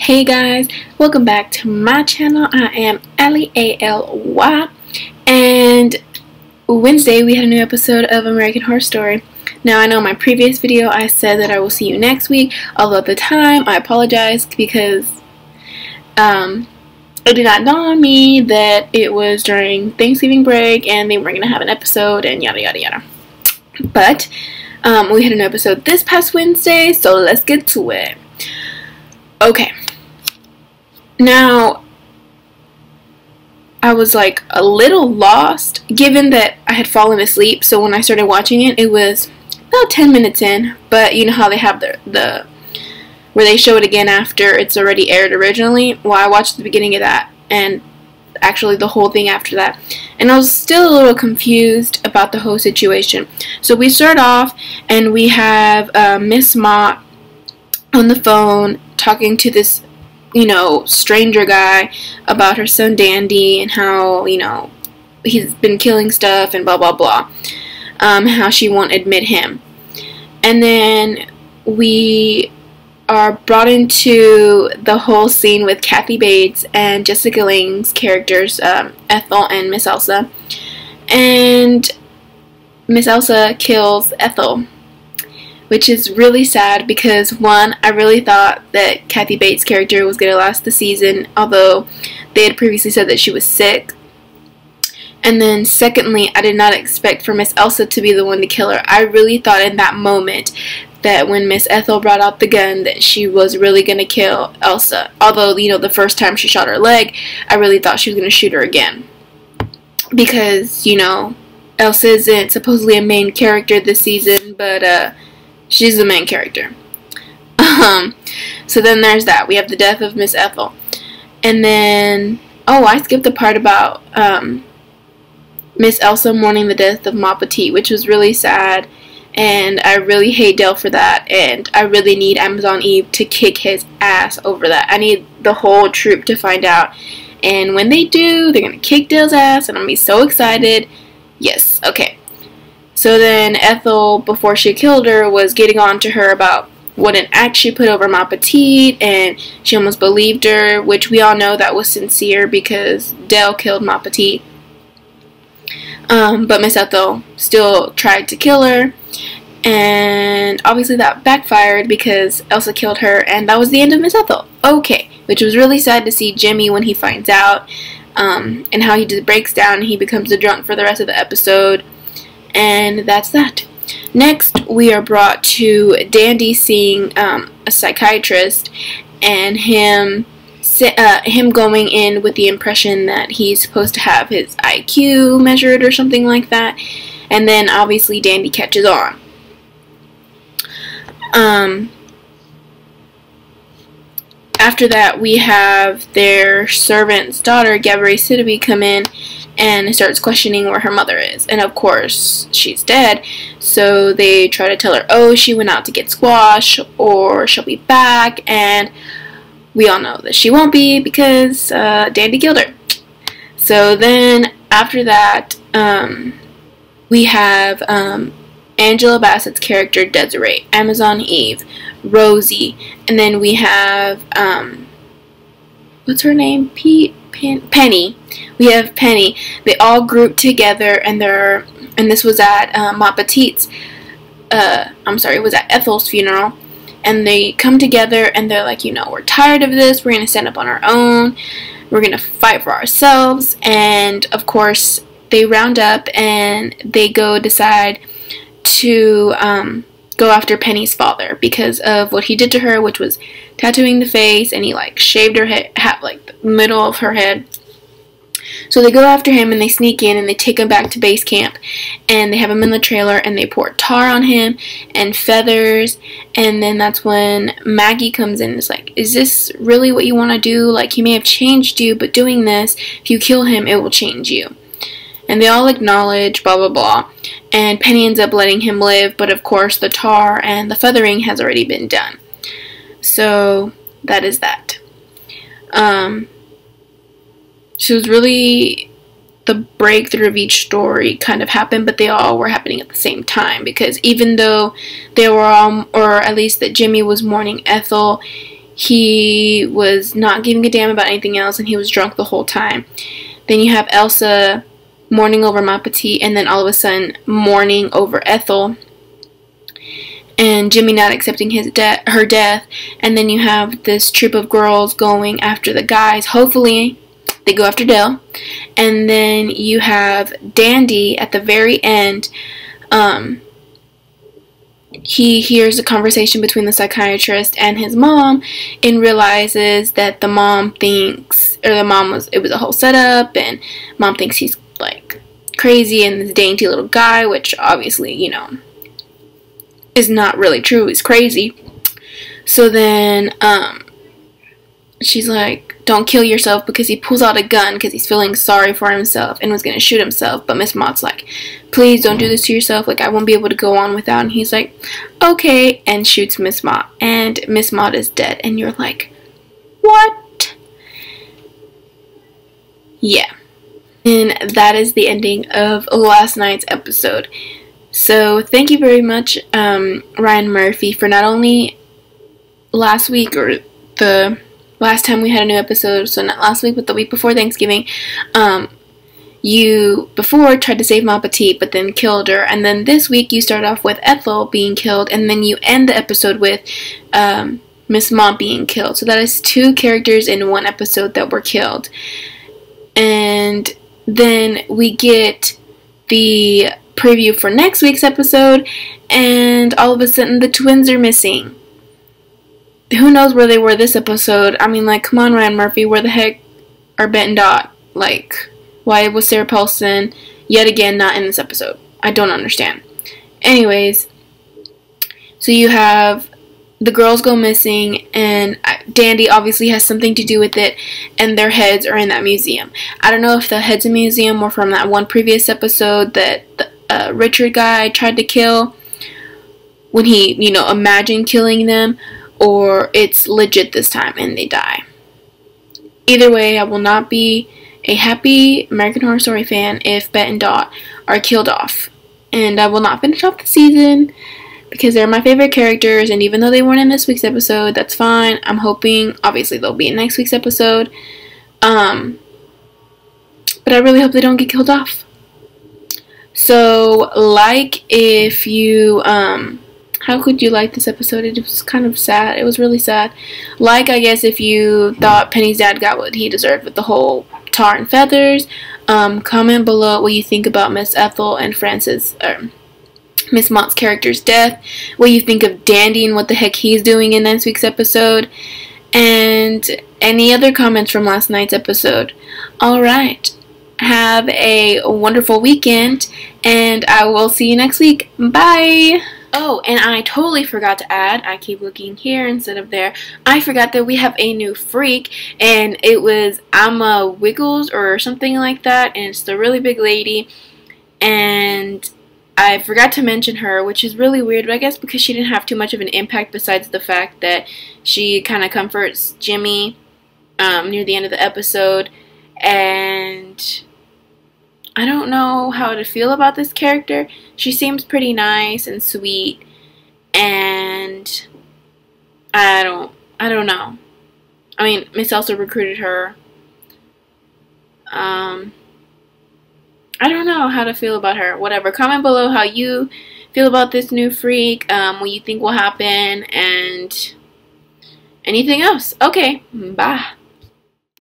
Hey guys, welcome back to my channel. I am Ally, A-L-Y, and Wednesday we had a new episode of American Horror Story. Now I know in my previous video I said that I will see you next week, although at the time I apologize because it did not dawn on me that it was during Thanksgiving break and they weren't going to have an episode and yada yada yada. But we had an episode this past Wednesday, so let's get to it. Okay. Now, I was like a little lost given that I had fallen asleep, so when I started watching it, it was about 10 minutes in, but you know how they have the where they show it again after it's already aired originally? Well, I watched the beginning of that and actually the whole thing after that, and I was still a little confused about the whole situation. So we start off and we have Miss Mott on the phone talking to this, you know, stranger guy about her son Dandy and how, you know, he's been killing stuff and blah blah blah, how she won't admit him. And then we are brought into the whole scene with Kathy Bates and Jessica Lange's characters, Ethel and Miss Elsa, and Miss Elsa kills Ethel, which is really sad because, one, I really thought that Kathy Bates' character was going to last the season, although they had previously said that she was sick. And then, secondly, I did not expect for Miss Elsa to be the one to kill her. I really thought in that moment that when Miss Ethel brought out the gun that she was really going to kill Elsa. Although, you know, the first time she shot her leg, I really thought she was going to shoot her again. Because, you know, Elsa isn't supposedly a main character this season, but, she's the main character. So then there's that. We have the death of Miss Ethel. And then, oh, I skipped the part about Miss Elsa mourning the death of Ma Petite, which was really sad. And I really hate Dale for that. And I really need Amazon Eve to kick his ass over that. I need the whole troop to find out. And when they do, they're going to kick Dale's ass. And I'm going to be so excited. Yes, okay. So then Ethel, before she killed her, was getting on to her about what an act she put over Ma Petite, and she almost believed her, which we all know that was sincere because Dale killed Ma Petite. But Miss Ethel still tried to kill her, and obviously that backfired because Elsa killed her, and that was the end of Miss Ethel. Okay, which was really sad to see Jimmy when he finds out, and how he just breaks down and he becomes a drunk for the rest of the episode. And that's that. Next, we are brought to Dandy seeing a psychiatrist, and him going in with the impression that he's supposed to have his IQ measured or something like that. And then obviously Dandy catches on. After that, we have their servant's daughter, Gabrielle Sidibe, come in and starts questioning where her mother is. And of course, she's dead. So they try to tell her, oh, she went out to get squash, or she'll be back. And we all know that she won't be because Dandy killed her. So then, after that, we have Angela Bassett's character, Desiree, Amazon Eve, Rosie, and then we have, what's her name? Penny. We have Penny. They all grouped together, and this was at Ma Petite's, it was at Ethel's funeral, and they come together and they're like, you know, we're tired of this, we're going to stand up on our own, we're going to fight for ourselves. And of course they round up and they decide to go after Penny's father because of what he did to her, which was tattooing the face, and he like shaved her head, like the middle of her head. So they go after him and they sneak in and they take him back to base camp, and they have him in the trailer and they pour tar on him and feathers. And then that's when Maggie comes in and is like, is this really what you want to do? Like, he may have changed you, but doing this, if you kill him, it will change you. And they all acknowledge, blah blah blah, and Penny ends up letting him live, but of course the tar and the feathering has already been done. So that is that. So it was really the breakthrough of each story kind of happened, but they all were happening at the same time, because even though they were all, or at least that Jimmy was mourning Ethel, he was not giving a damn about anything else, and he was drunk the whole time. Then you have Elsa mourning over Ma Petite, and then all of a sudden mourning over Ethel, and Jimmy not accepting her death. And then you have this troop of girls going after the guys. Hopefully they go after Dale. And then you have Dandy at the very end. He hears a conversation between the psychiatrist and his mom, and realizes that the mom thinks, or it was a whole setup, and mom thinks he's like crazy and this dainty little guy, which obviously, you know, is not really true. He's crazy. So then she's like, don't kill yourself, because he pulls out a gun because he's feeling sorry for himself and was going to shoot himself. But Miss Mott's like, please don't do this to yourself. Like, I won't be able to go on without. And he's like, okay, and shoots Miss Mott. And Miss Mott is dead. And you're like, what? Yeah. And that is the ending of last night's episode. So thank you very much, Ryan Murphy, for not only last week, or the last time we had a new episode, so not last week, but the week before Thanksgiving. You before tried to save Ma Petite, but then killed her. And then this week you start off with Ethel being killed, and then you end the episode with Miss Mott being killed. So that is 2 characters in one episode that were killed. And then we get the preview for next week's episode, and all of a sudden the twins are missing. Who knows where they were this episode? I mean, like, come on, Ryan Murphy, where the heck are Bet and Dot? Like, why was Sarah Paulson yet again not in this episode? I don't understand. Anyways, so you have the girls go missing, and Dandy obviously has something to do with it, and their heads are in that museum. I don't know if the heads in the museum were from that one previous episode that the Richard guy tried to kill when he, you know, imagined killing them, or it's legit this time and they die. Either way, I will not be a happy American Horror Story fan if Bet and Dot are killed off. And I will not finish off the season because they're my favorite characters, and even though they weren't in this week's episode, that's fine. I'm hoping, obviously, they'll be in next week's episode. But I really hope they don't get killed off. So, like, if you, how could you like this episode? It was kind of sad. It was really sad. Like, I guess, if you thought Penny's dad got what he deserved with the whole tar and feathers. Comment below what you think about Miss Ethel and Miss Mott's character's death. What you think of Dandy and what the heck he's doing in next week's episode. And any other comments from last night's episode. Alright. Have a wonderful weekend, and I will see you next week. Bye! Oh, and I totally forgot to add, I keep looking here instead of there, I forgot that we have a new freak, and it was Amma Wiggles or something like that, and it's the really big lady, and I forgot to mention her, which is really weird, but I guess because she didn't have too much of an impact besides the fact that she kind of comforts Jimmy near the end of the episode, and I don't know how to feel about this character. She seems pretty nice and sweet, and I don't know. I mean, Miss Elsa recruited her. I don't know how to feel about her. Whatever. Comment below how you feel about this new freak, what you think will happen, and anything else. Okay, bye.